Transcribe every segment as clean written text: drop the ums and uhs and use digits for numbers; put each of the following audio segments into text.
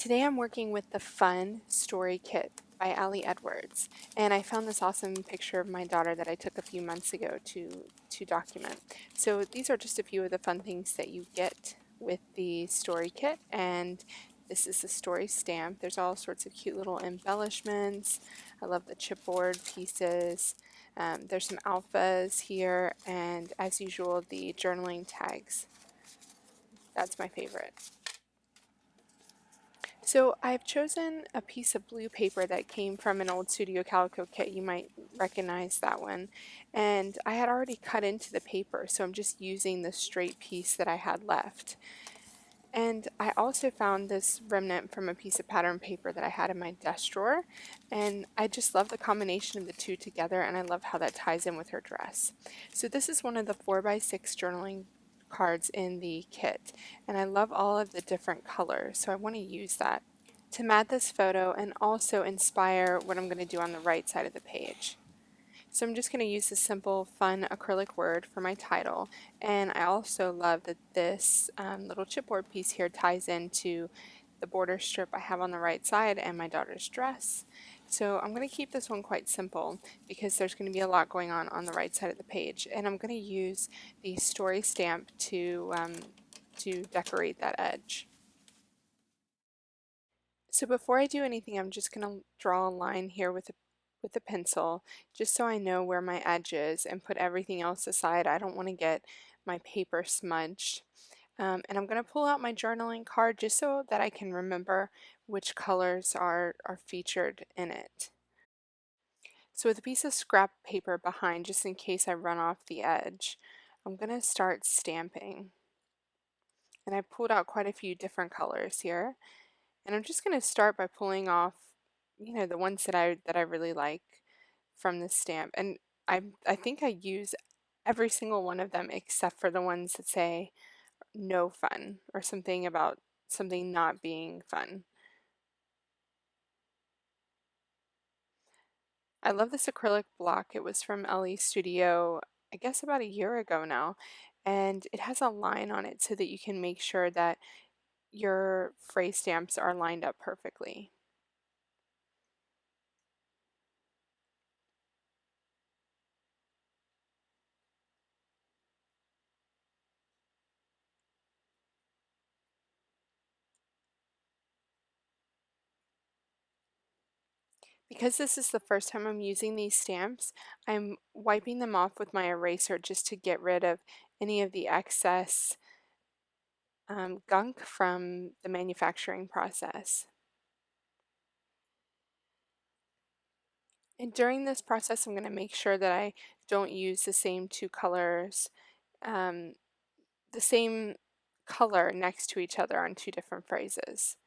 Today I'm working with the Fun Story Kit by Ali Edwards, and I found this awesome picture of my daughter that I took a few months ago to document. So these are just a few of the fun things that you get with the story kit, and this is the story stamp. There's all sorts of cute little embellishments. I love the chipboard pieces. There's some alphas here, and as usual, the journaling tags. That's my favorite. So I've chosen a piece of blue paper that came from an old Studio Calico kit. You might recognize that one. And I had already cut into the paper, so I'm just using the straight piece that I had left. And I also found this remnant from a piece of pattern paper that I had in my desk drawer. And I just love the combination of the two together, and I love how that ties in with her dress. So this is one of the 4x6 journaling cards in the kit, and I love all of the different colors, so I want to use that to mat this photo and also inspire what I'm going to do on the right side of the page. So I'm just going to use this simple fun acrylic word for my title, and I also love that this little chipboard piece here ties into the border strip I have on the right side and my daughter's dress. So I'm going to keep this one quite simple because there's going to be a lot going on the right side of the page, and I'm going to use the story stamp to decorate that edge. So before I do anything, I'm just going to draw a line here with a pencil, just so I know where my edge is, and put everything else aside. I don't want to get my paper smudged. And I'm going to pull out my journaling card just so that I can remember which colors are featured in it. So with a piece of scrap paper behind, just in case I run off the edge, I'm going to start stamping. And I pulled out quite a few different colors here. And I'm just going to start by pulling off, the ones that I really like from the stamp. And I think I use every single one of them except for the ones that say no fun or something about something not being fun. I love this acrylic block. It was from LE Studio, I guess about a year ago now, and it has a line on it so that you can make sure that your phrase stamps are lined up perfectly. Because this is the first time I'm using these stamps, I'm wiping them off with my eraser just to get rid of any of the excess gunk from the manufacturing process. And during this process, I'm going to make sure that I don't use the same two colors, um, the same color next to each other on two different phrases.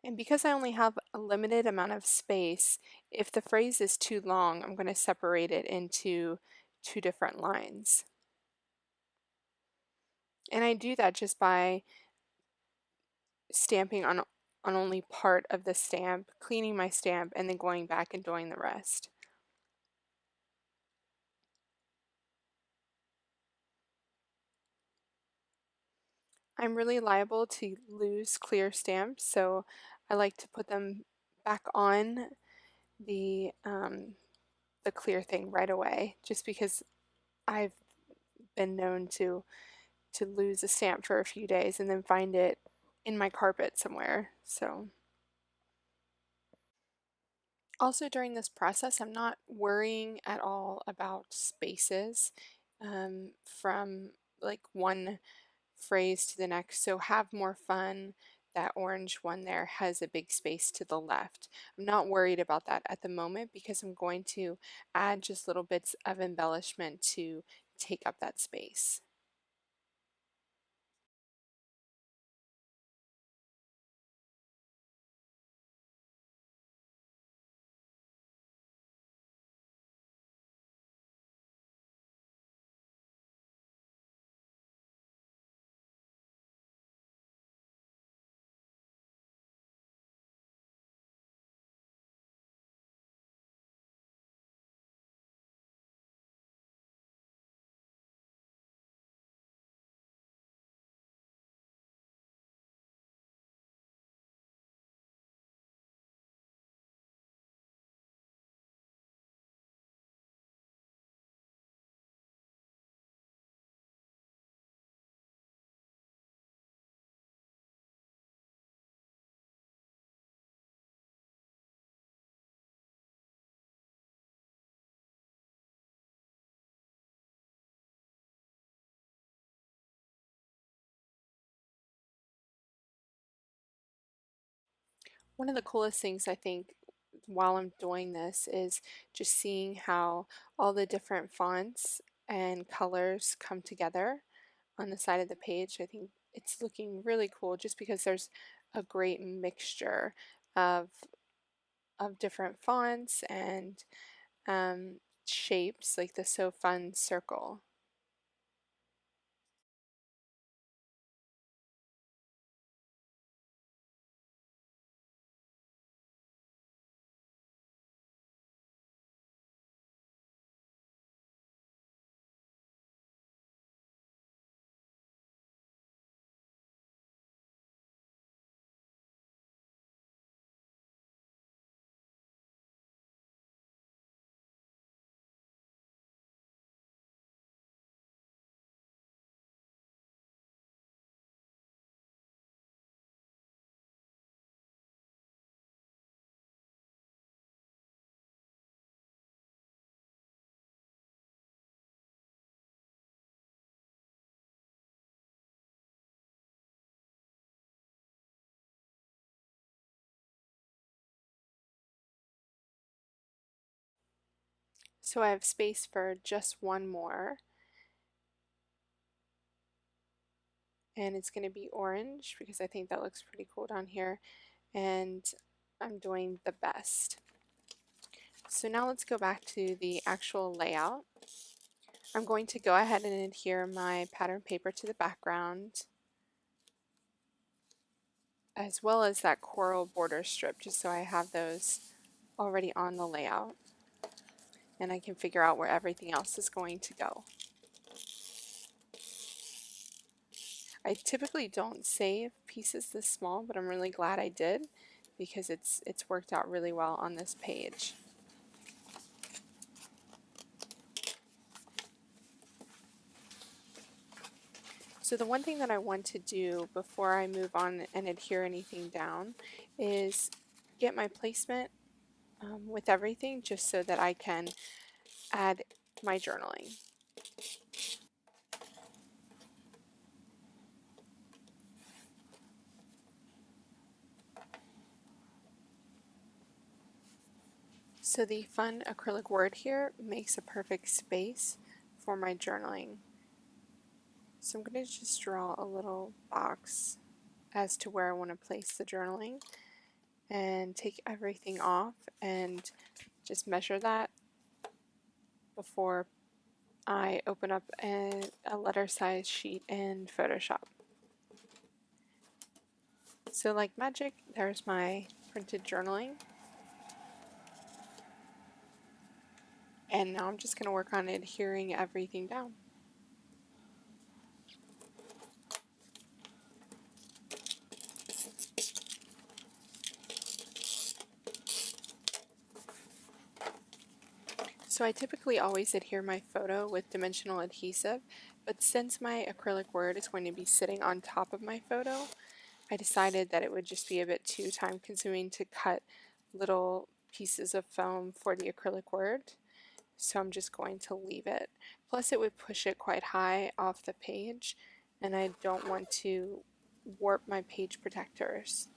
And because I only have a limited amount of space, if the phrase is too long, I'm going to separate it into two different lines. And I do that just by stamping on only part of the stamp, cleaning my stamp, and then going back and doing the rest. I'm really liable to lose clear stamps, so I like to put them back on the um, the clear thing right away, just because I've been known to lose a stamp for a few days and then find it in my carpet somewhere. So also during this process, I'm not worrying at all about spaces from like one phrase to the next. So have more fun. That orange one there has a big space to the left. I'm not worried about that at the moment because I'm going to add just little bits of embellishment to take up that space. One of the coolest things I think while I'm doing this is just seeing how all the different fonts and colors come together on the side of the page. I think it's looking really cool just because there's a great mixture of different fonts and shapes like the So Fun circle. So I have space for just one more, and it's going to be orange because I think that looks pretty cool down here, and I'm doing the best. So now let's go back to the actual layout. I'm going to go ahead and adhere my pattern paper to the background, as well as that coral border strip, just so I have those already on the layout and I can figure out where everything else is going to go. I typically don't save pieces this small, but I'm really glad I did because it's worked out really well on this page. So the one thing that I want to do before I move on and adhere anything down is get my placement with everything just so that I can add my journaling. So the fun acrylic word here makes a perfect space for my journaling. So I'm going to just draw a little box as to where I want to place the journaling and take everything off and just measure that before I open up a letter size sheet in Photoshop. So like magic, there's my printed journaling. And now I'm just going to work on adhering everything down. So I typically always adhere my photo with dimensional adhesive, but since my acrylic word is going to be sitting on top of my photo, I decided that it would just be a bit too time consuming to cut little pieces of foam for the acrylic word. So I'm just going to leave it. Plus it would push it quite high off the page, and I don't want to warp my page protectors.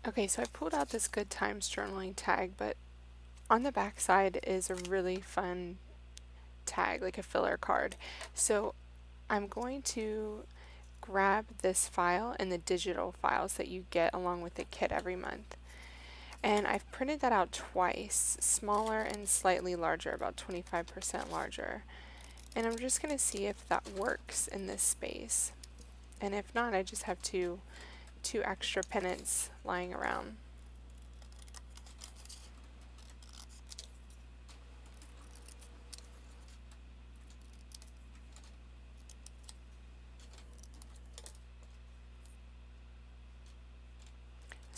Okay, so I pulled out this Good Times journaling tag, but on the back side is a really fun tag, like a filler card. So I'm going to grab this file and the digital files that you get along with the kit every month. And I've printed that out twice, smaller and slightly larger, about 25% larger. And I'm just going to see if that works in this space. And if not, I just have two extra pennants lying around.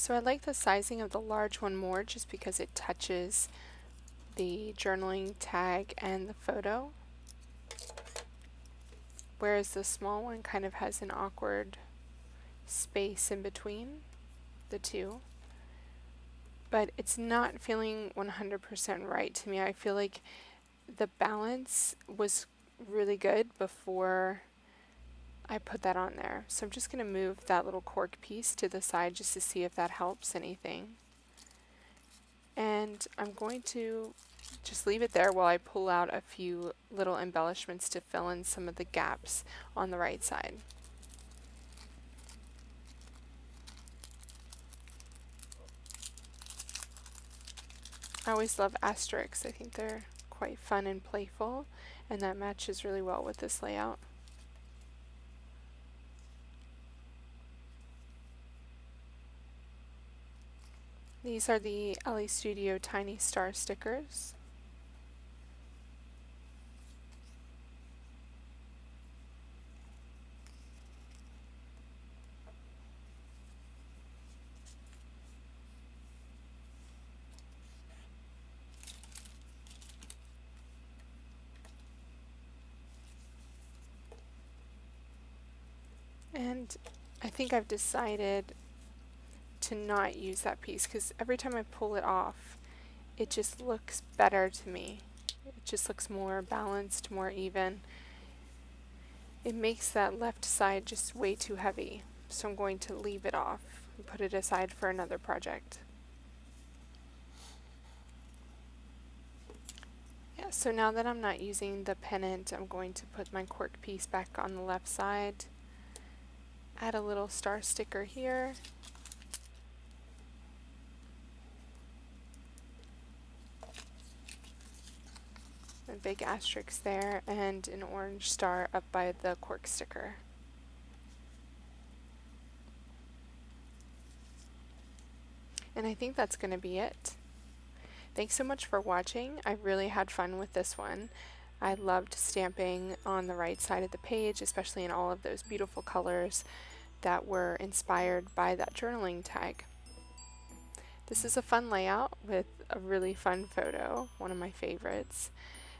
So I like the sizing of the large one more just because it touches the journaling tag and the photo, whereas the small one kind of has an awkward space in between the two. But it's not feeling 100% right to me. I feel like the balance was really good before I put that on there. So I'm just going to move that little cork piece to the side just to see if that helps anything. And I'm going to just leave it there while I pull out a few little embellishments to fill in some of the gaps on the right side. I always love asterisks. I think they're quite fun and playful, and that matches really well with this layout. These are the LA Studio Tiny Star stickers. And I think I've decided to not use that piece because every time I pull it off, it just looks better to me. It just looks more balanced, more even. It makes that left side just way too heavy, so I'm going to leave it off and put it aside for another project. Yeah, so now that I'm not using the pennant, I'm going to put my cork piece back on the left side, add a little star sticker here, a big asterisk there, and an orange star up by the cork sticker. And I think that's going to be it. Thanks so much for watching. I really had fun with this one. I loved stamping on the right side of the page, especially in all of those beautiful colors that were inspired by that journaling tag. This is a fun layout with a really fun photo, one of my favorites.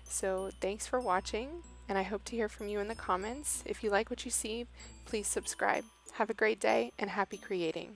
So thanks for watching, and I hope to hear from you in the comments. If you like what you see, please subscribe. Have a great day and happy creating.